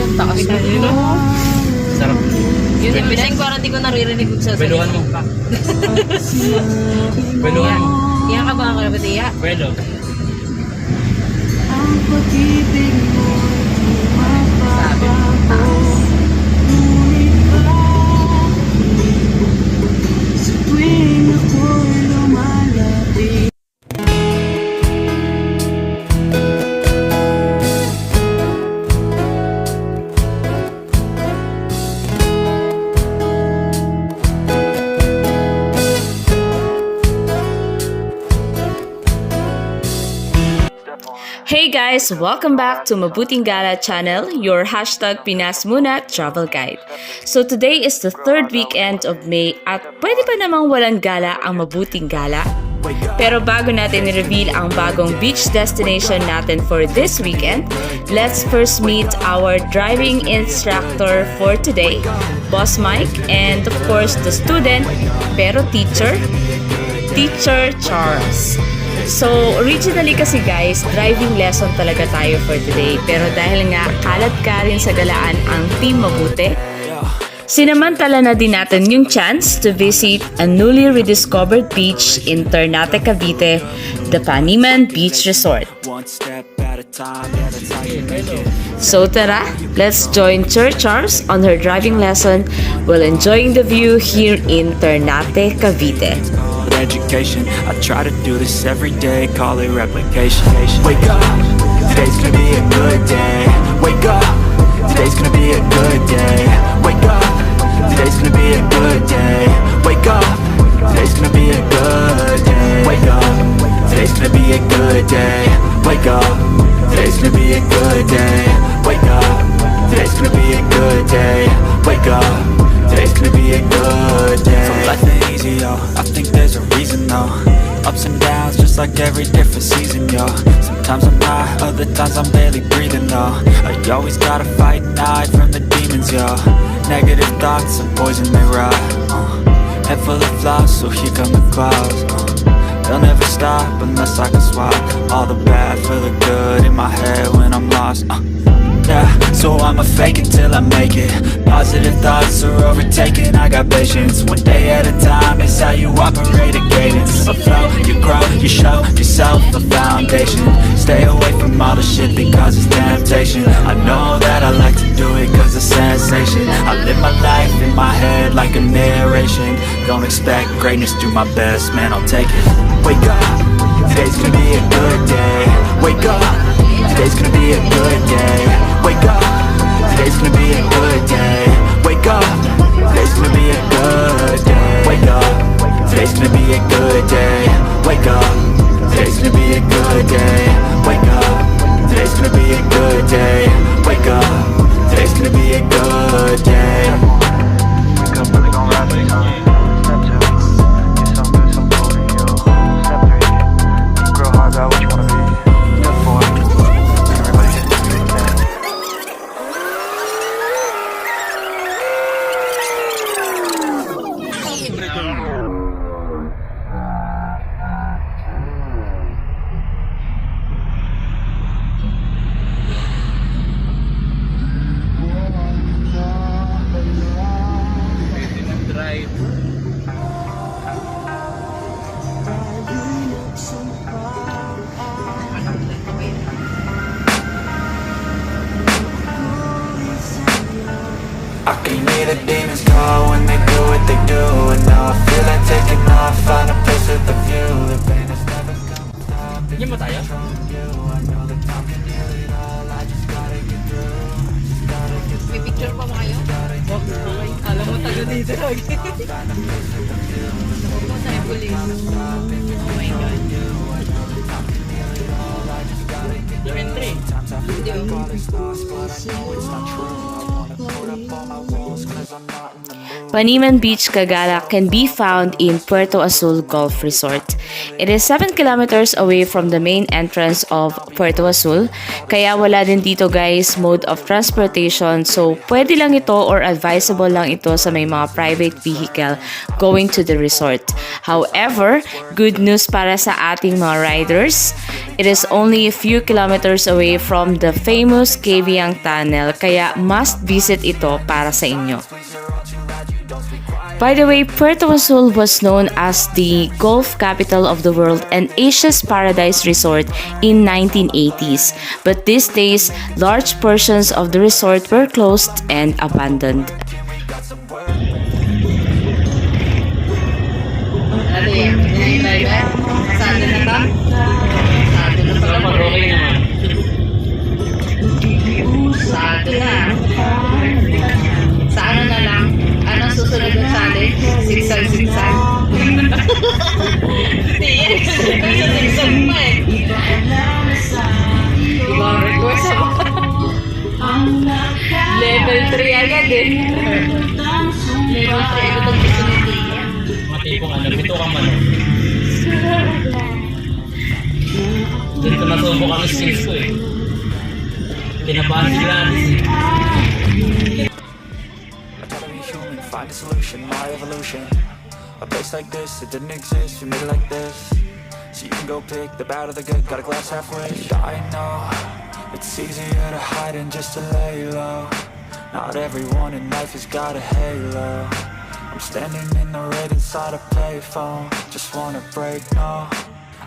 yung taas na yun. Sarap. Yun yung pinahing parang di ko naririnig sa Beluhan mo. Beluhan mo. Iya ka ba ang kalabatiya? Belo. Sabi mo, taas. Hey guys! Welcome back to Mabuting Gala channel, your hashtag Pinas Muna travel guide. So today is the third weekend of May at pwede pa namang walang gala ang Mabuting Gala. Pero bago natin i-reveal ang bagong beach destination natin for this weekend, let's first meet our driving instructor for today, Boss Mike, and of course the student, pero Teacher Charles. So, originally kasi guys, driving lesson talaga tayo for today. Pero dahil nga kalat ka rin sa galaan ang Team Mabuti, sinamantala na din natin yung chance to visit a newly rediscovered beach in Ternate, Cavite, the Paniman Beach Resort. So tara, let's join Sir Charles on her driving lesson while enjoying the view here in Ternate, Cavite. Education, I try to do this every day, call it replication. Wake up, today's gonna be a good day. Wake up, today's gonna be a good day. Wake up, today's gonna be a good day. Wake up, today's gonna be a good day. Wake up, today's gonna be a good day. Wake up, today's gonna be a good day. Wake up, today's gonna be a good day. Wake up, today's gonna be a good day. So life ain't easy, yo, I think there's a reason though. Ups and downs, just like every different season, yo. Sometimes I'm high, other times I'm barely breathing, though. I always gotta fight and hide from the demons, yo. Negative thoughts and poison they ride, head full of flaws, so here come the clouds, they'll never stop unless I can swap all the bad for the good in my head when I'm lost, yeah, so I'ma fake it till I make it. Positive thoughts are overtaken, I got patience. One day at a time is how you operate a cadence. A flow, you grow, you show yourself a foundation. Stay away from all the shit because it's temptation. I know that I like to do it cause it's sensation. I live my life in my head like a narration. Don't expect greatness, do my best, man, I'll take it. Wake up, today's gonna be a good day. Wake up, today's gonna be a good day. Wake up, today's gonna be a good day. Wake up, today's gonna be a good day. Wake up, today's gonna be a good day. Wake up, today's gonna be a good day. Wake up, today's gonna be a good day. Wake up, today's gonna be a good day. Wake up, really gon' ride this on. Step 2, get some good, some food in you. Step 3, grow hard, got what you wanna be. Step 4, everybody just do it. Drive. I can hear the demons call when they do what they do. And now I feel like taking off, find a place with a view. The pain is never gonna stop. Yan ba tayo? I know that time can heal it all. I just gotta get through. May picture pa ba kayo? Alam mo tayo dito lagi. Huwag mo tayo police. Oh my God. Entry. Hindi oh. Paniman Beach, Cagala can be found in Puerto Azul Golf Resort. It is 7 kilometers away from the main entrance of Puerto Azul, kaya wala din dito guys mode of transportation, so pwede lang ito or advisable lang ito sa may mga private vehicle going to the resort. However, good news para sa ating mga riders, it is only a few kilometers away from the famous cavite tunnel, kaya must visit ito para sa inyo. By the way, Puerto Azul was known as the Gulf capital of the world and Asia's paradise resort in 1980s. But these days, large portions of the resort were closed and abandoned. Ano yan? Hinihintay ba? Saan na ta? Saan na Wala pa, okay naman. Saan na? Saan na lang? Anong susunod na challenge? Sigsag-sigsag? Hindi yan. Sigsag pa eh. Ibang request ako. Level 3 agad eh. Level 3 agad ang gusto ni Tia. Matipong ano, bito ka man. Dito nasubok ang skills ko eh. Kinabahan sila natin eh. Find a solution, my evolution. A place like this, it didn't exist, we made it like this. So you can go pick the bad or the good, got a glass halfway. I know, it's easier to hide than just to lay low. Not everyone in life has got a halo. I'm standing in the red inside a payphone. Just wanna break, no,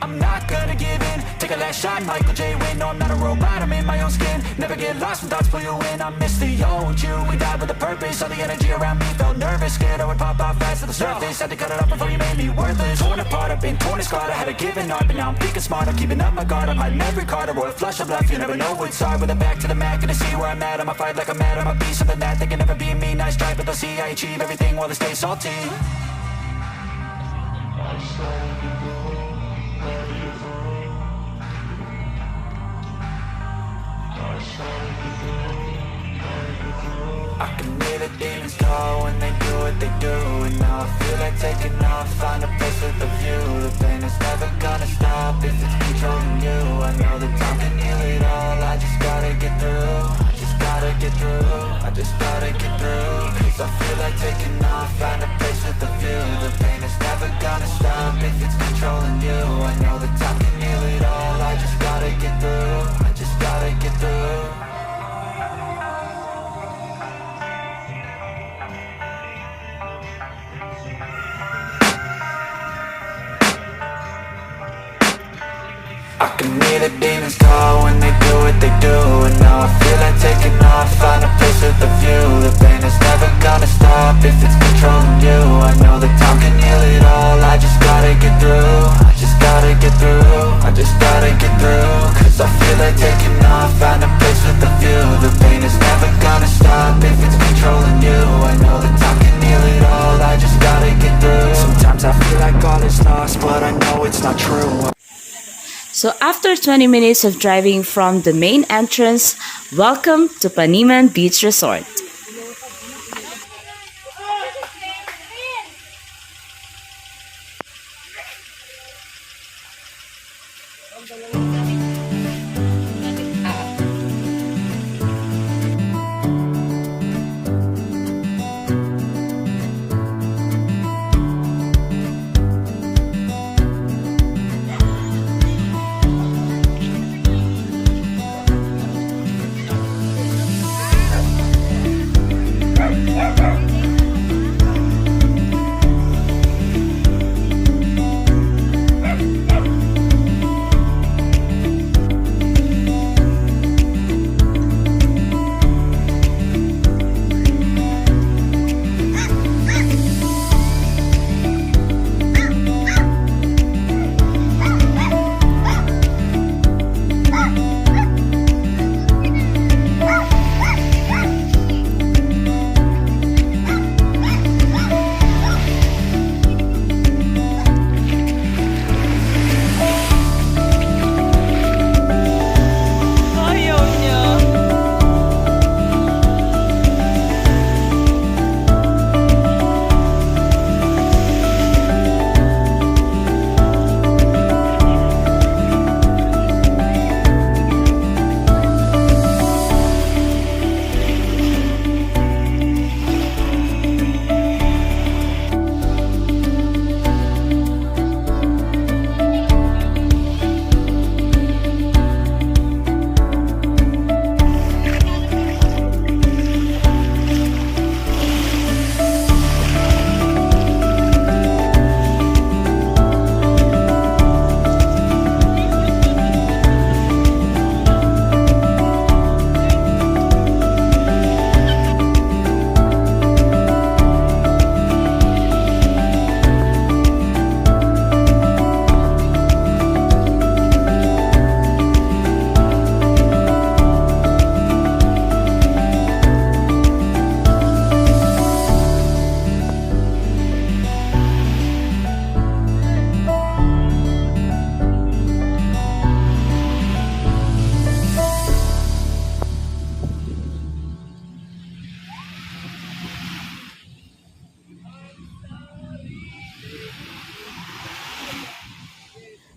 I'm not gonna give in. Take a last shot, Michael J. Win. No, I'm not a robot, I'm in my own skin. Never get lost when thoughts pull you in. I miss the old you, we died with a purpose. All the energy around me felt nervous. Scared I would pop out fast to the surface. Had to cut it up before you made me worthless. Torn apart, I've been torn and scarred. I had a given art, but now I'm thinking smart. I'm keeping up my guard, I'm hiding every card. A royal flush of life, you never know what's hard. With a back to the mat, gonna see where I'm at. I'ma fight like I'm mad, I'ma be something that they can never be me. Nice try, but they'll see I achieve everything while they stay salty. I can hear the demons call when they do what they do. And now I feel like taking off, find a place with a view. The pain is never gonna stop if it's controlling you. I know that time can heal it all, I just gotta get through. I just gotta get through, I just gotta get through. Cause I feel like taking off, find a place with a view. The pain is never gonna stop if it's controlling you. I know that time can heal it all, I just gotta get through. I just gotta get through. I can hear the demons call when they do what they do. And now I feel like taking off, find a place with a view. The pain is never gonna stop if it's controlling you. I know that time can heal it all, I just gotta get through. I just gotta get through, I just gotta get through. Cause I feel like taking off, find a place with a view. The pain is never gonna stop if it's controlling you. I know that time can heal it all, I just gotta get through. Sometimes I feel like all is lost, but I know it's not true. So after 20 minutes of driving from the main entrance, welcome to Paniman Beach Resort.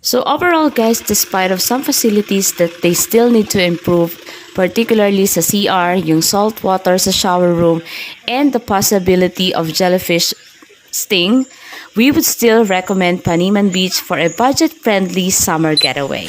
So overall guys, despite of some facilities that they still need to improve, particularly sa CR, yung salt water sa shower room, and the possibility of jellyfish sting, we would still recommend Paniman Beach for a budget-friendly summer getaway.